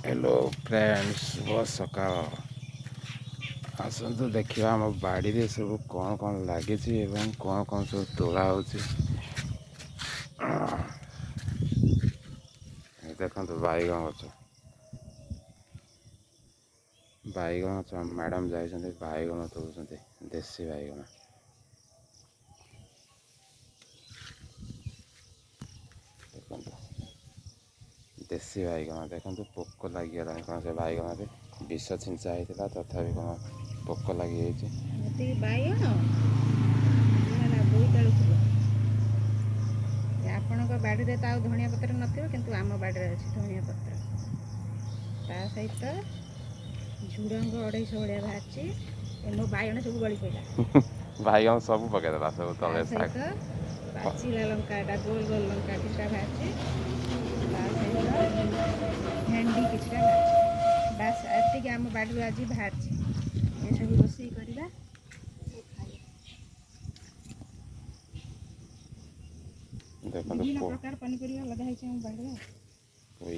Hello friends, शुभ सकाळ। आसतु देखा आम बाड़ी रे सब कौन कौन लगी एवं कौन कौन सब तोड़ा हो। देखो बैगन गच मैडम जाइए बैगन तोड़ देसी बैगन। देखो देसी बैगन देखो पोक लगिगला कौन से बैगन विष छिंचा होता तथापि कौन पोक लगी ଆପଣଙ୍କ ବାଡ଼ିରେ ତ ଆଉ ଧନିଆ ପତ୍ର ନଥିବ, କିନ୍ତୁ ଆମ ବାଡ଼ିରେ ଅଛି ଧନିଆ ପତ୍ର। ତା ସହିତ ଝୁଡ଼ଙ୍ଗ 250 ଭଳିଆ ବାହାରିଛି। ମୋ ବାଇଗଣ ସବୁ ଗଳି ପଡ଼ିଲା। बैगन सब पकईदेला सब ତା तले ସହିତ ପାଚିଲା ଲଙ୍କାଟା ଗୋଲ ଗୋଲ ଲଙ୍କା କିଛିଟା ବାହାରିଛି। ତା ସହିତ ଭେଣ୍ଡି କିଛିଟା ବାହାରିଛି। ବାସ୍ ଏତିକି ଆମ ବାଡ଼ିରୁ ଆଜି ବାହାରିଛି। ଏସବୁ ରୋଷେଇ କରିବା। ବିଭିନ୍ନ ପ୍ରକାର ପନିପରିବା ଲଗା ହେଇଛି ଆମ ବାଡ଼ିରେ।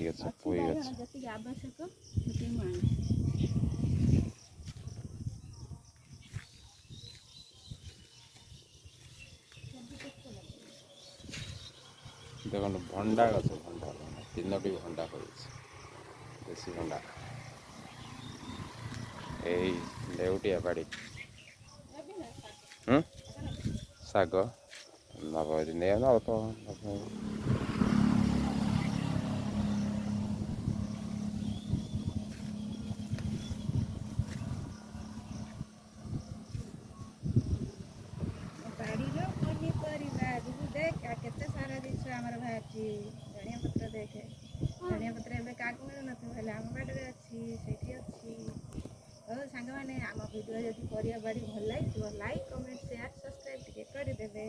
ଅଛି ବାଇଗଣ ଯେତିକି ଆବଶ୍ୟକ ସେତିକି ମୁଁ ଆଣିଛି। देखो भंडा गछ भंडा तीनोटी भंडा कर देसी भंडा यही लेउटिया बाड़ी शाग नब नहीं अल्प ବାଡ଼ିର ପନିପରିବା ଦେଖ କେତେ ସାରା ଜିନିଷ ଆମର ବାହାରିଛି। ଧନିଆ ପତ୍ର ଦେଖେ, ଧନିଆ ପତ୍ର ଏବେ କାହାକୁ ମିଳୁନଥିବ, ହେଲେ ଆମ ବାଡ଼ିରେ ଅଛି, ସେଇଠି ଅଛି। ହଉ ସାଙ୍ଗମାନେ, ଆମ ଭିଡ଼ିଓ ଯଦି ପରିବା ବାଡ଼ି ଭଲ ଲାଗିଥିବ, ଲାଇକ୍, କମେଣ୍ଟ, ସେୟାର, ସବସ୍କ୍ରାଇବ୍ ଟିକେ କରିଦେବେ।